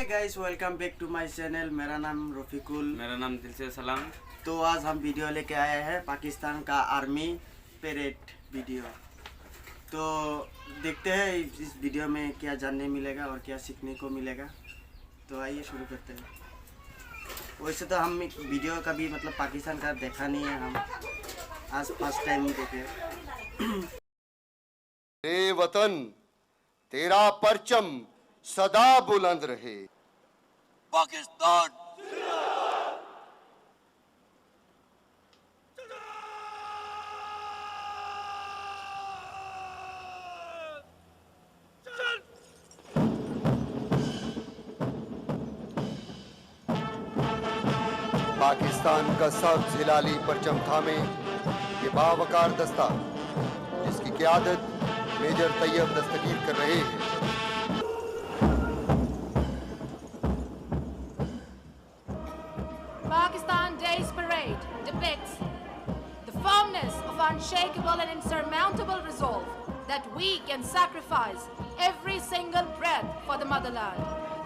Guys, welcome back to my channel. मेरा नाम रफीकुल। मेरा नाम दिल से सलाम। तो आज हम वीडियो लेके आए हैं पाकिस्तान का आर्मी परेड वीडियो। तो देखते हैं इस वीडियो में क्या जानने मिलेगा और क्या सीखने को मिलेगा। तो आइए शुरू करते हैं। वैसे तो हम वीडियो कभी पाकिस्तान का देखा नहीं है, हम आज फर्स्ट टाइम देखे। ए वतन, तेरा परचम सदा बुलंद रहे। पाकिस्तान पाकिस्तान का सब हिलाली परचम थामे ये बावकार दस्ता, जिसकी क़यादत मेजर तैयब दस्तगीर कर रहे हैं। Pakistan Day's Parade depicts the firmness of unshakable and insurmountable resolve that we can sacrifice every single breath for the motherland.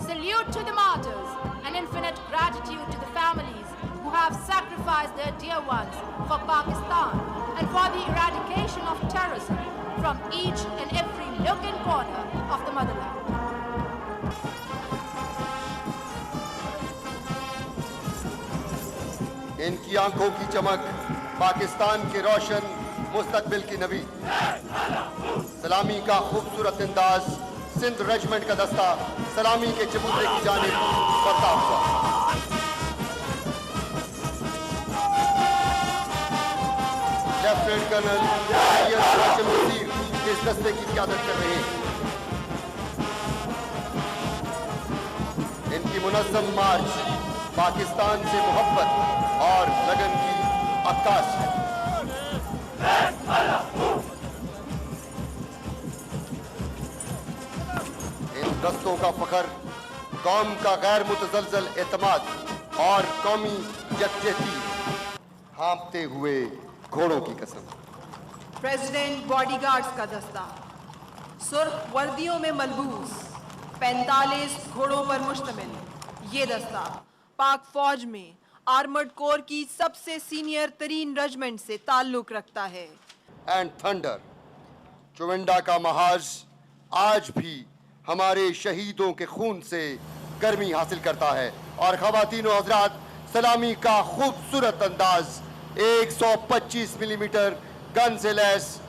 Salute to the martyrs and infinite gratitude to the families who have sacrificed their dear ones for Pakistan and for the eradication of terrorism from each and every nook and corner of the motherland. इनकी आंखों की चमक पाकिस्तान के रोशन मुस्तकबिल की नबी। सलामी का खूबसूरत अंदाज, सिंध रेजिमेंट का दस्ता सलामी के चबूतरे की जानिब बढ़ता हुआ। लेफ्टिनेंट कर्नल हाशिम वसीर इस दस्ते की क़यादत कर रहे हैं। इनकी मुनज़्ज़म मार्च पाकिस्तान से मोहब्बत और लगन की अक्कास है। इन दस्तों का फख्र कौम का गैर मुतज़लज़ल एतमाद और कौमी यकजहती, हाँफते हुए घोड़ों की कसम। प्रेसिडेंट बॉडीगार्ड्स का दस्ता सुर्ख वर्दियों में मलबूस 45 घोड़ों पर मुश्तमिल ये दस्ता पाक फौज में आर्मर्ड कोर की सबसे सीनियर तरीन रेजिमेंट से ताल्लुक रखता है। एंड थंडर, चुविंडा का महाज आज भी हमारे शहीदों के खून से गर्मी हासिल करता है। और ख़वातीन व हज़रात, सलामी का खूबसूरत अंदाज 125 मिलीमीटर गन से लैस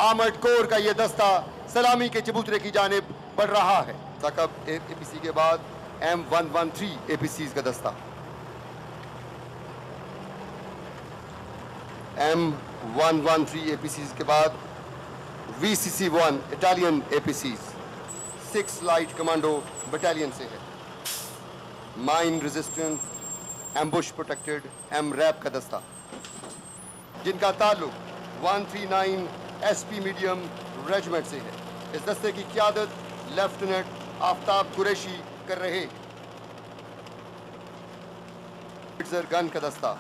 आर्मर्ड कोर का यह दस्ता सलामी के चबूतरे की जानिब बढ़ रहा है। तकब एपीसी के बाद M113 APCs का दस्ता, M113 APCs के बाद VCC-1 Italian APCs 6 light commando battalion से है। Mine resistant ambush protected MRAP का दस्ता, जिनका ताल्लुक 139 SP मीडियम रेजिमेंट से है। इस दस्ते की क़यादत लेफ्टिनेंट आफ्ताब कुरैशी कर रहे। गन का दस्ता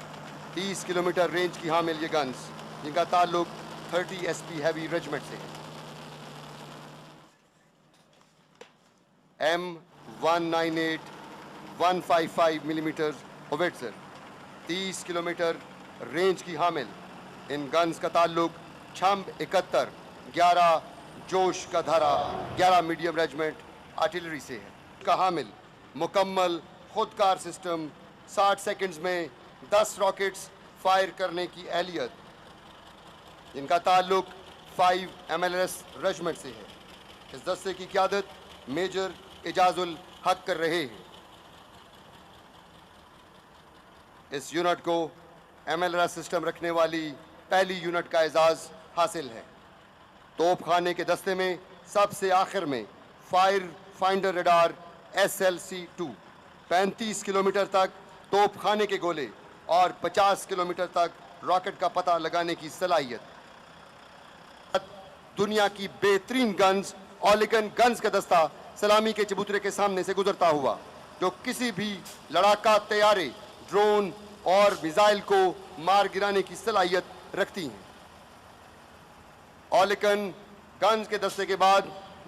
30 किलोमीटर रेंज की हामिल ये गन्स, जिनका ताल्लुक 30 SP हैवी रेजिमेंट से है। M198 155 मिलीमीटर होवित्ज़र 30 किलोमीटर रेंज की हामिल इन गन्स का ताल्लुक छंब 71 11 जोश का धारा 11 मीडियम रेजिमेंट आर्टिलरी से है। का हामिल मुकम्मल खुदकार सिस्टम 60 सेकंड्स में 10 रॉकेट्स फायर करने की एहलियत, जिनका ताल्लुक 5 MLS रेजिमेंट से है। इस दस्ते की क़यादत मेजर एजाजुल हक कर रहे हैं। इस यूनिट को MLS सिस्टम रखने वाली पहली यूनिट का एजाज़ हासिल है। तोपखाने के दस्ते में सबसे आखिर में fire finder radar SLC-2 35 kilometre तक तोपखाने के गोले और 50 किलोमीटर तक रॉकेट का पता लगाने की सलाहियत। दुनिया की बेहतरीन गन्स ऑलिगन गन्स का दस्ता सलामी के चबूतरे के सामने से गुजरता हुआ, जो किसी भी लड़ाका तैयारे, ड्रोन और मिसाइल को मार गिराने की सलाहियत रखती हैं। ऑलिगन गन्स के दस्ते के बाद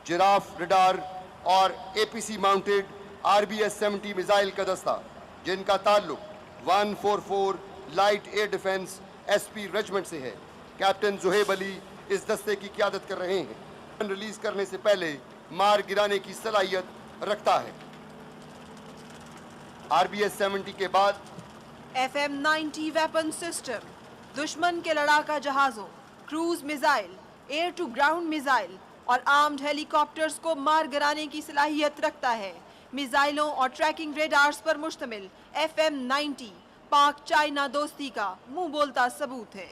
जिराफ रडार और APC माउंटेड RBS-70 मिसाइल का दस्ता, जिनका ताल्लुक 144 light air defence SP regiment से है। कैप्टन जुहेब अली इस दस्ते की क़यादत कर रहे हैं। रिलीज करने से पहले मार गिराने की सलाहियत रखता है। RBS-70 के बाद FM-90 वेपन सिस्टम दुश्मन के लड़ाका जहाजों, cruise missile, air to ground missile और आर्म्ड हेलीकॉप्टर्स को मार गिराने की सलाहियत रखता है। मिसाइलों और ट्रैकिंग रेडार्स पर मुश्तमिल FM-90 पाक चाइना दोस्ती का मुंह बोलता सबूत है।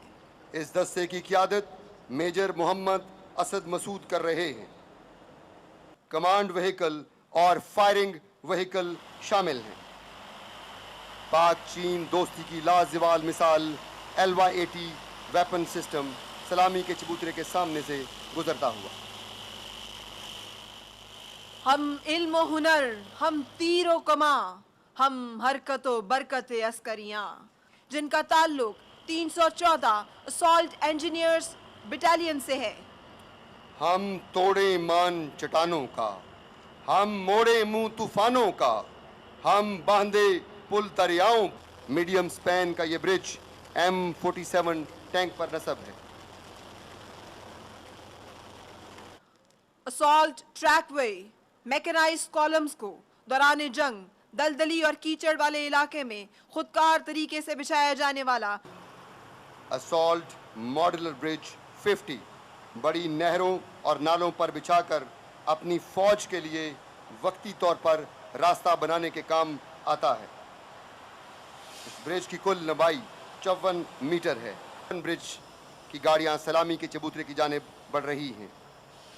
इस दस्ते की क़यादत मेजर मोहम्मद असद मसूद कर रहे हैं। कमांड व्हीकल और फायरिंग व्हीकल शामिल हैं। पाक चीन दोस्ती की लाजवाल मिसाल LY-80 वेपन सिस्टम सलामी के चबूतरे के सामने से गुजरता हुआ। हम इल्म हुनर, हम तीरो कमा, हम हरकतो बरकत अस्करियां, जिनका ताल्लुक 314 असॉल्ट इंजीनियर्स बटालियन से है। हम तोड़े मान चट्टानों का, हम मोड़े मुंह तूफानों का, हम बांधे पुल दरियाओं। मीडियम स्पैन का ये ब्रिज M47 टैंक पर नस्ब है। असॉल्ट ट्रैकवे मैकेनाइज्ड कॉलम्स को दौरान जंग दलदली और कीचड़ वाले इलाके में खुदकार तरीके से बिछाया जाने वाला असॉल्ट मॉड्यूलर ब्रिज 50 बड़ी नहरों और नालों पर बिछाकर अपनी फौज के लिए वक्ती तौर पर रास्ता बनाने के काम आता है। इस ब्रिज की कुल लंबाई 54 मीटर है। ब्रिज की गाड़ियां सलामी के चबूतरे की जानिब बढ़ रही हैं।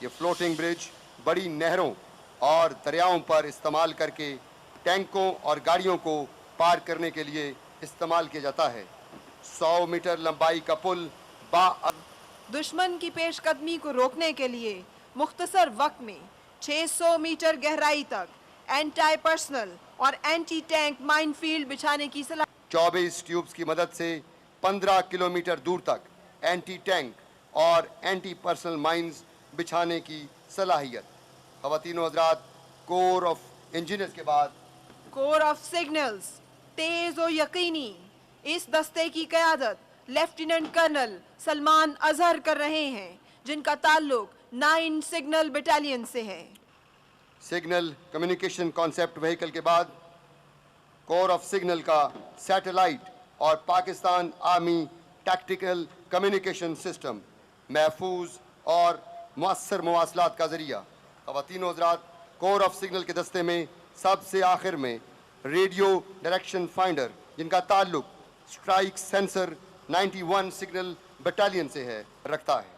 ये फ्लोटिंग ब्रिज बड़ी नहरों और दरियाओं पर इस्तेमाल करके टैंकों और गाड़ियों को पार करने के लिए इस्तेमाल किया जाता है। 100 मीटर लंबाई का पुल दुश्मन की पेशकदमी को रोकने के लिए मुख्तसर वक्त में 600 मीटर गहराई तक एंटी पर्सनल और एंटी टैंक माइनफील्ड बिछाने की सलाह। 24 ट्यूब्स की मदद से 15 किलोमीटर दूर तक एंटी टैंक और एंटी पर्सनल माइंस बिछाने की सलाहियत। ख़वातीनो हज़रात, कोर ऑफ इंजीनियर्स के बाद कोर ऑफ सिग्नल्स तेज और यकीनी इस दस्ते की क़यादत लेफ्टिनेंट कर्नल सलमान अजहर कर रहे हैं, जिनका ताल्लुक 9 सिग्नल बटालियन से है। सिग्नल कम्युनिकेशन कॉन्सेप्ट व्हीकल के बाद कोर ऑफ सिग्नल का सैटेलाइट और Pakistan army tactical communication system महफूज और मुअस्सर मवासलात का जरिया। ख़वातीनो हज़रात, कोर ऑफ सिग्नल के दस्ते में सबसे आखिर में रेडियो डायरेक्शन फाइंडर, जिनका ताल्लुक स्ट्राइक सेंसर 91 सिग्नल बटालियन से है, रखता है।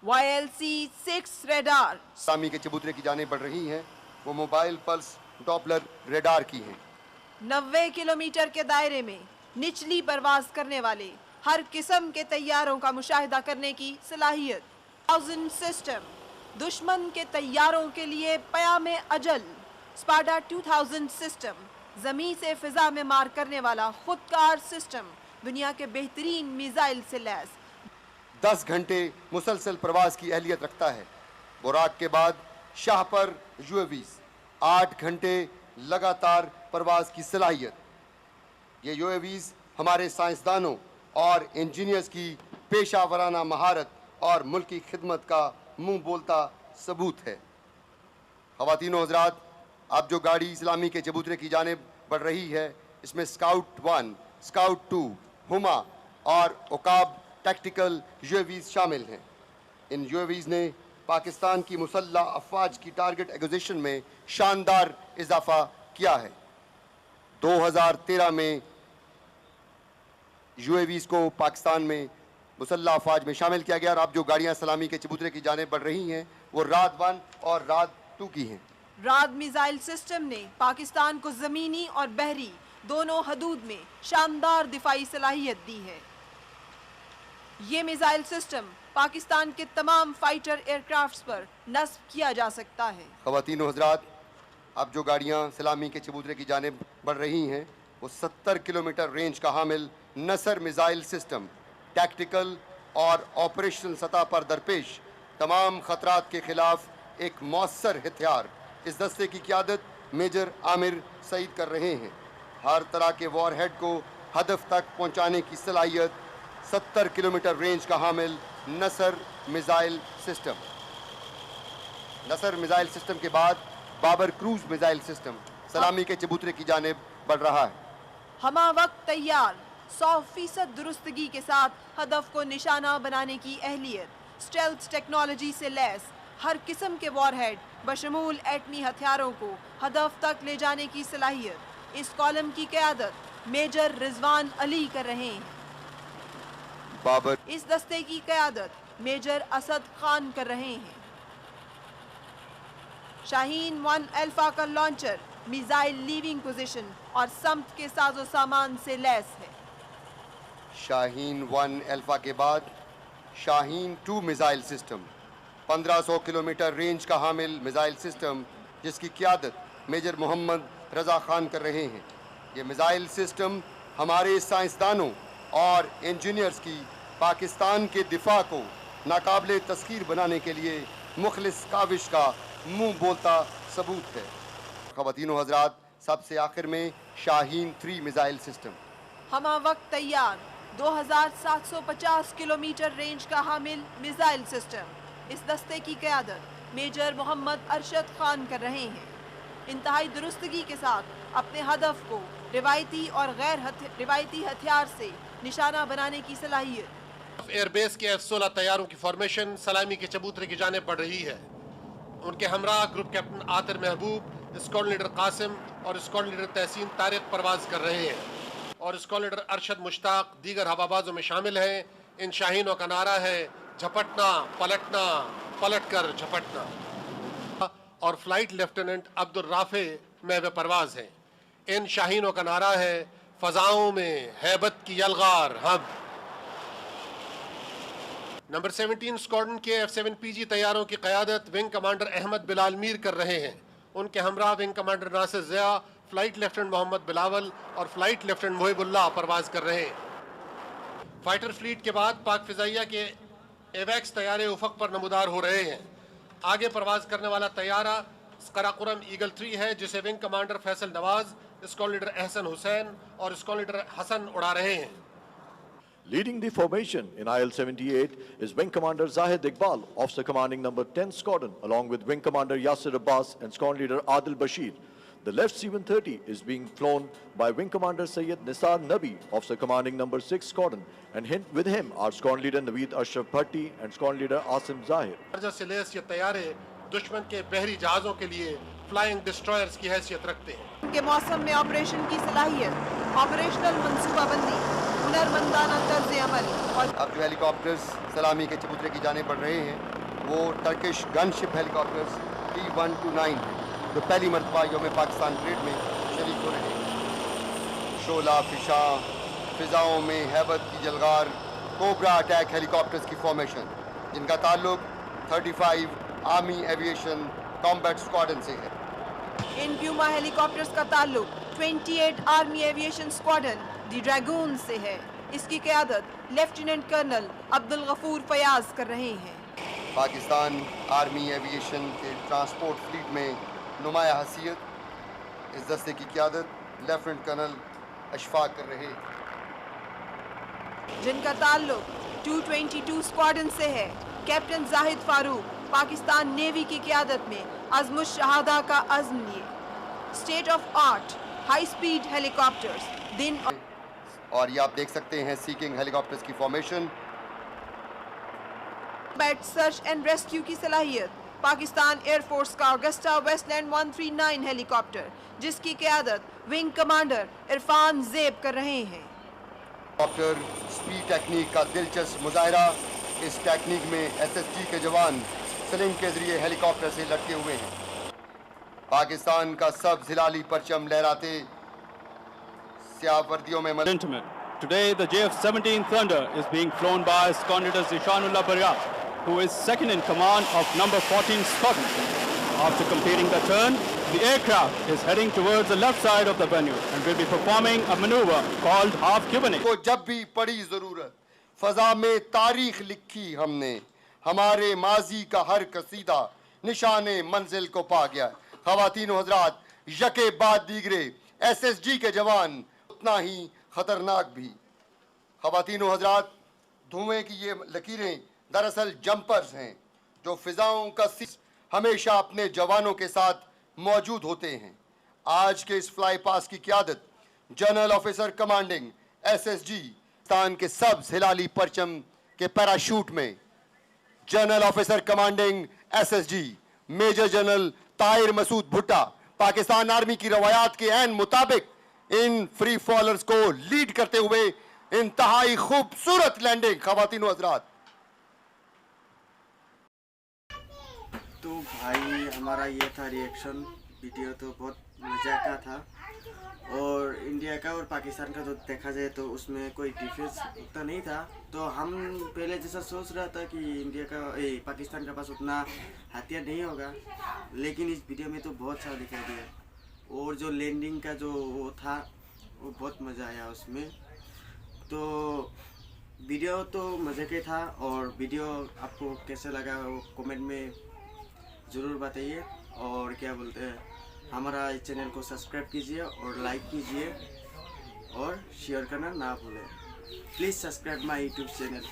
YLC-6 रेडार सामी के चबूतरे की जाने बढ़ रही हैं। वो मोबाइल पल्स डॉपलर रेडार की हैं। 90 किलोमीटर के दायरे में निचली परवाज करने वाले हर किस्म के तैयारों का मुशाहिदा करने की सलाहियत। 1000 सिस्टम दुश्मन के तैयारों के लिए पयाम अजल। स्पार्टा 2000 सिस्टम जमीन से फिजा में मार करने वाला खुदकार सिस्टम, दुनिया के बेहतरीन मिसाइल से लैस। 10 घंटे मुसलसल प्रवास की अहलियत रखता है। बुराक के बाद शाह पर UAVs 8 घंटे लगातार प्रवास की सलाहियत। ये UAVs हमारे साइंसदानों और इंजीनियर्स की पेशा वराना महारत और मुल्की खिदमत का मुंह बोलता सबूत है। ख़वातीनो हज़रात, अब जो गाड़ी इस्लामी के चबूतरे की जानिब बढ़ रही है, इसमें स्काउट 1, स्काउट 2, हुमा और उकाब टैक्टिकल UAVs शामिल हैं। इन UAVs ने पाकिस्तान की मुसल्लह अफवाज की टारगेट एक्विजिशन में शानदार इजाफा किया है। 2013 में UAVs को पाकिस्तान में मुसल्लह अफवाज में शामिल किया गया और अब जो गाड़ियां सलामी के चबूतरे की जानिब बढ़ रही हैं वो राद 1 और राद 2 की हैं। राद मिसाइल सिस्टम ने पाकिस्तान को ज़मीनी और बहरी दोनों हदूद में शानदार दिफाई सलाहियत दी है। ये मिसाइल सिस्टम पाकिस्तान के तमाम फाइटर एयरक्राफ्ट्स पर नस्ब किया जा सकता है। ख़वातीनो हज़रात, अब जो गाड़ियां सलामी के चबूतरे की जानिब बढ़ रही हैं वो 70 किलोमीटर रेंज का हामिल नसर मिसाइल सिस्टम टैक्टिकल और ऑपरेशनल सतह पर दरपेश तमाम ख़तरात के ख़िलाफ़ एक मौसर हथियार। इस दस्ते की क़यादत मेजर आमिर सईद कर रहे हैं। हर तरह के वॉरहेड को हदफ तक पहुंचाने की सलाहियत 70 किलोमीटर रेंज का हामिल नसर मिसाइल सिस्टम। नसर मिसाइल सिस्टम के बाद बाबर क्रूज मिसाइल सिस्टम सलामी के चबूतरे की जानिब बढ़ रहा है। हमा वक्त तैयार, 100% दुरुस्तगी के साथ हदफ को निशाना बनाने की अहलियत, स्टेल्थ टेक्नोलॉजी से लैस हर किस्म के वॉरहेड बशमूल एटमी हथियारों को हदफ तक ले जाने की सलाहियत इस कॉलम की क़यादत मेजर रिजवान अली कर रहे हैं। बाबर इस दस्ते की क़यादत मेजर असद खान कर रहे हैं। शाहीन 1 अल्फा का लॉन्चर मिसाइल लीविंग पोजीशन और समत के साजो सामान से लैस है। शाहीन 1 अल्फा के बाद Shaheen 2 missile system 1500 kilometre range का हामिल मिसाइल सिस्टम, जिसकी क़यादत मेजर मोहम्मद रज़ा खान कर रहे हैं। ये मिसाइल सिस्टम हमारे साइंसदानों और इंजीनियर्स की पाकिस्तान के दिफा को नाकाबिले तस्खीर बनाने के लिए मुखलिस काविश का मुंह बोलता सबूत है। ख़वातीनो हज़रात, सबसे आखिर में शाहीन 3 मिसाइल सिस्टम। हमा वक्त तैयार, 2750 किलोमीटर रेंज का हामिल मिसाइल सिस्टम। इस दस्ते की क़यादत मेजर मोहम्मद अरशद खान कर रहे हैं। इंतहाई दुरुस्तगी के साथ अपने हदफ को रिवायती और गैर रिवायती हथियार से निशाना बनाने की सलाहियत। एयरबेस के F-16 तैयारों की फॉर्मेशन सलामी के चबूतरे की जानिब बढ़ रही है। उनके हमरा ग्रुप कैप्टन आतिर महबूब, स्क्वाड्रन लीडर कासिम और स्क्वाड्रन लीडर तहसीन तारिक परवाज कर रहे हैं और स्क्वाड्रन लीडर अरशद मुश्ताक दीगर हवाबाजों में शामिल हैं। इन शाहीनों का नारा है झपटना पलटना, पलटकर झपटना। और फ्लाइट लेफ्टिनेंट अब्दुल राफे में परवाज हैं। इन शाहीनों का नारा है फजाओं में हैबत की यलगार हम। नंबर 17 स्क्वाड्रन के F-7PG तैयारों की क़यादत विंग कमांडर अहमद बिलाल मीर कर रहे हैं। उनके हमरा wing commander Nasir Zia, flight lieutenant Mohammad Bilawal और फ्लाइट लेफ्टिनेंट मुहिबुल्लाह परवाज कर रहे हैं। फाइटर फ्लीट के बाद पाक फ़िज़ाइया के एवैक्स तैयारे उफ़क़ पर नमूदार हो रहे हैं। आगे परवाज करने वाला तैयारा कराकुरम ईगल 3 है, जिसे wing commander Faisal Nawaz, squadron leader Ehsan Hussain और स्क्वाड्रन लीडर हसन उड़ा रहे हैं। Leading the formation in IL-78 is Wing Commander Zahid Iqbal, Officer Commanding Number 10 Squadron, along with Wing Commander Yasir Abbas and Squadron Leader Adil Bashir. The left C-130 is being flown by Wing Commander Sayyid Nisar Nabi, Officer Commanding Number 6 Squadron, and with him are Squadron Leader Naveed Ashraf Bhatti and Squadron Leader Asim Zahir. दर्जा से less ये तैयारे दुश्मन के बहरी जहाज़ों के लिए फ्लाइंग डिस्ट्रॉयर्स की हैसियत रखते हैं। उनके मौसम में ऑपरेशन की सलाहियत, ऑपरेशनल मनसूबाबंदी, हुनरमंदाना तर्ज अमल और अब जो हेलीकॉप्टर्स सलामी के चबूतरे की जाने पड़ रहे हैं वो टर्किश गनशिप हेलीकॉप्टर्स T-129 हैं, जो पहली मरतबा यौम पाकिस्तान परेड में शरीक हो रहे हैं। शोला फिशा, फिजाओं में हैबत की जलगार कोबरा अटैक हेलीकॉप्टर्स की फॉर्मेशन, जिनका ताल्लुक 35 आर्मी एविएशन कॉम्बैट स्क्वाड्रन से है। इन प्यूमा हेलीकॉप्टर्स का ताल्लुक 28 आर्मी एविएशन स्क्वाड्रन दी ड्रैगून से है। इसकी क़यादत लेफ्टिनेंट कर्नल अब्दुल गफूर फयाज कर रहे हैं। पाकिस्तान आर्मी एविएशन के ट्रांसपोर्ट फ्लीट में नुमाया हसीयत इस दस्ते की क़यादत लेफ्टिनेंट कर्नल अशफाक कर रहे हैं, जिनका ताल्लुक 222 स्क्वाड्रन से है। कैप्टन जाहिद फारूक पाकिस्तान नेवी की क़यादत में अज़्मुश शहादा का अज़्म लिए। State of art high speed helicopters दिन और ये आप देख सकते हैं सीकिंग हेलीकॉप्टर्स की formation. Bat search and rescue की सलाहियत पाकिस्तान एयरफोर्स का ऑगस्टा वेस्टलैंड 139 हेलीकॉप्टर, जिसकी क़यादत विंग कमांडर इरफान ज़ेब कर रहे हैं। हेलीकॉप्टर स्पीड टेक्निक का दिलचस्प मुजाहरा। इस टेक्निक में SSG के जवान स्लिंग के जरिए हेलीकॉप्टर से लटके हुए हैं। पाकिस्तान का सब हिलाली परचम लहराते स्याह वर्दियों में Gentlemen, today the JF-17 Thunder is being flown by Squadron Leader Zishanullah Barya, who is second in command of number 14 Squadron. After completing the turn, the aircraft is heading towards the left side of the venue and will be performing a maneuver called half cubic. को जब भी पड़ी जरूरत फजा में तारीख लिखी हमने, हमारे माजी का हर कसीदा निशाने मंजिल को पा गया। ख़वातीन व हज़रात, यके बाद दीगरे SSG के जवान उतना ही खतरनाक भी। ख़वातीन व हज़रात, धुएं की ये लकीरें दरअसल जंपर्स हैं जो फिजाओं का हमेशा अपने जवानों के साथ मौजूद होते हैं। आज के इस फ्लाई पास की क़यादत general officer commanding SSG Pakistan के सब्ज़ हिलाली परचम के पैराशूट में general officer commanding SSG major general Tahir Masood Bhutta Pakistan army की रवायात के ऐन मुताबिक इन फ्री फॉलर्स को लीड करते हुए इंतहाई खूबसूरत लैंडिंग। ख़वातीन व हज़रात, तो भाई हमारा ये था रिएक्शन वीडियो, तो बहुत मज़ा का था। और इंडिया का और पाकिस्तान का तो देखा जाए तो उसमें कोई डिफरेंस उतना नहीं था। तो हम पहले जैसा सोच रहा था कि इंडिया का पाकिस्तान के पास उतना हथियार नहीं होगा, लेकिन इस वीडियो में तो बहुत सारा दिखाई दिया। और जो लैंडिंग का जो वो था वो बहुत मज़ा आया उसमें। तो वीडियो तो मज़े के था, और वीडियो आपको कैसा लगा वो कमेंट में ज़रूर बताइए। और क्या बोलते हैं, हमारा इस चैनल को सब्सक्राइब कीजिए और लाइक कीजिए और शेयर करना ना भूलें। Please subscribe my YouTube channel.